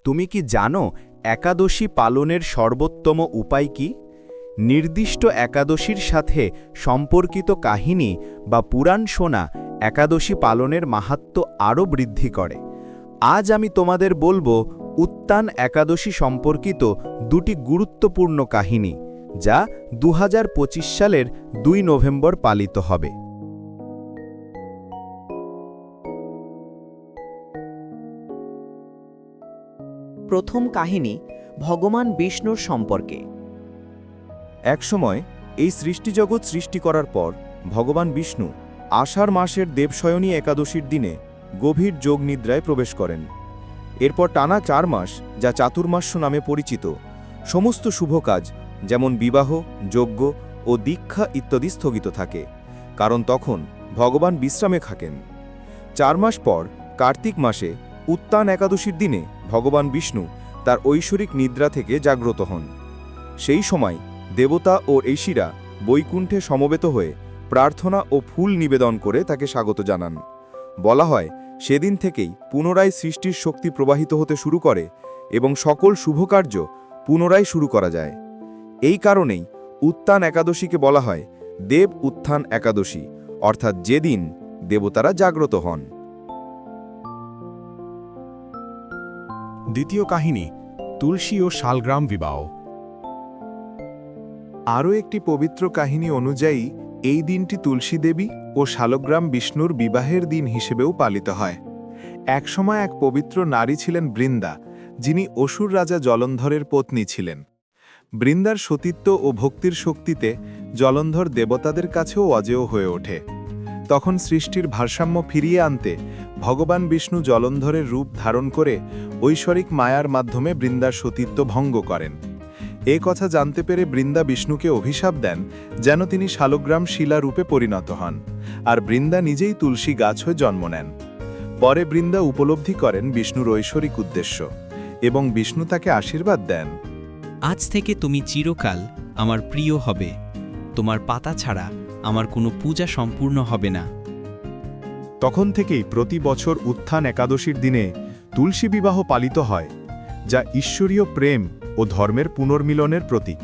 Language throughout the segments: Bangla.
তুমি কি জানো একাদশী পালনের সর্বোত্তম উপায় কি? নির্দিষ্ট একাদশীর সাথে সম্পর্কিত কাহিনী বা পুরাণ শোনা একাদশী পালনের মাহাত্ম্য আরও বৃদ্ধি করে। আজ আমি তোমাদের বলবো উত্তান একাদশী সম্পর্কিত দুটি গুরুত্বপূর্ণ কাহিনী, যা 2025 সালের 2 নভেম্বর পালিত হবে। প্রথম কাহিনী ভগবান বিষ্ণুর সম্পর্কে। একসময় এই সৃষ্টিজগৎ সৃষ্টি করার পর ভগবান বিষ্ণু আষাঢ় মাসের দেবশয়নী একাদশীর দিনে গভীর যোগনিদ্রায় প্রবেশ করেন। এরপর টানা 4 মাস, যা চাতুর্মাস্য নামে পরিচিত, সমস্ত শুভ কাজ যেমন বিবাহ, যজ্ঞ ও দীক্ষা ইত্যাদি স্থগিত থাকে, কারণ তখন ভগবান বিশ্রামে থাকেন। 4 মাস পর কার্তিক মাসে উত্তান একাদশীর দিনে ভগবান বিষ্ণু তার ঐশ্বরিক নিদ্রা থেকে জাগ্রত হন। সেই সময় দেবতা ও ঋষিরা বৈকুণ্ঠে সমবেত হয়ে প্রার্থনা ও ফুল নিবেদন করে তাকে স্বাগত জানান। বলা হয়, সেদিন থেকেই পুনরায় সৃষ্টির শক্তি প্রবাহিত হতে শুরু করে এবং সকল শুভকার্য পুনরায় শুরু করা যায়। এই কারণেই উত্তান একাদশীকে বলা হয় দেব উত্থান একাদশী, অর্থাৎ যেদিন দেবতারা জাগ্রত হন। দ্বিতীয় কাহিনী তুলসী ও শালগ্রাম বিবাহ। আরও একটি পবিত্র কাহিনী অনুযায়ী এই দিনটি তুলসী দেবী ও শালগ্রাম বিষ্ণুর বিবাহের দিন হিসেবেও পালিত হয়। একসময় এক পবিত্র নারী ছিলেন বৃন্দা, যিনি অসুর রাজা জলন্ধরের পত্নী ছিলেন। বৃন্দার সতীত্ব ও ভক্তির শক্তিতে জলন্ধর দেবতাদের কাছেও অজেয় হয়ে ওঠে। তখন সৃষ্টির ভারসাম্য ফিরিয়ে আনতে ভগবান বিষ্ণু জলন্ধরের রূপ ধারণ করে ঐশ্বরিক মায়ার মাধ্যমে বৃন্দার সতীত্ব ভঙ্গ করেন। এ কথা জানতে পেরে বৃন্দা বিষ্ণুকে অভিশাপ দেন যেন তিনি শালগ্রাম শিলা রূপে পরিণত হন, আর বৃন্দা নিজেই তুলসী গাছ হয়ে জন্ম নেন। পরে বৃন্দা উপলব্ধি করেন বিষ্ণুর ঐশ্বরিক উদ্দেশ্য এবং বিষ্ণু তাকে আশীর্বাদ দেন, আজ থেকে তুমি চিরকাল আমার প্রিয় হবে, তোমার পাতা ছাড়া আমার কোনো পূজা সম্পূর্ণ হবে না। তখন থেকেই প্রতি বছর উত্থান একাদশীর দিনে তুলসী বিবাহ পালিত হয়, যা ঈশ্বরীয় প্রেম ও ধর্মের পুনর্মিলনের প্রতীক।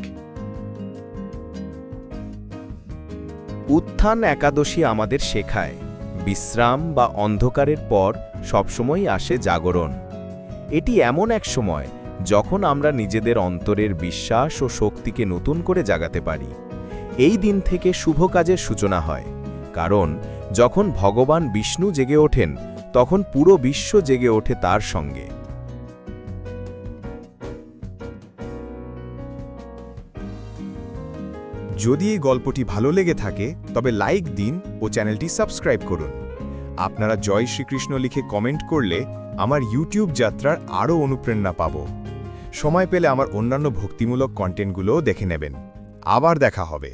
উত্থান একাদশী আমাদের শেখায় বিশ্রাম বা অন্ধকারের পর সবসময় আসে জাগরণ। এটি এমন এক সময় যখন আমরা নিজেদের অন্তরের বিশ্বাস ও শক্তিকে নতুন করে জাগাতে পারি। এই দিন থেকে শুভ কাজের সূচনা হয়, কারণ যখন ভগবান বিষ্ণু জেগে ওঠেন তখন পুরো বিশ্ব জেগে ওঠে তার সঙ্গে। যদি এই গল্পটি ভালো লেগে থাকে তবে লাইক দিন ও চ্যানেলটি সাবস্ক্রাইব করুন। আপনারা জয় শ্রীকৃষ্ণ লিখে কমেন্ট করলে আমার ইউটিউব যাত্রার আরও অনুপ্রেরণা পাব। সময় পেলে আমার অন্যান্য ভক্তিমূলক কন্টেন্টগুলোও দেখে নেবেন। আবার দেখা হবে।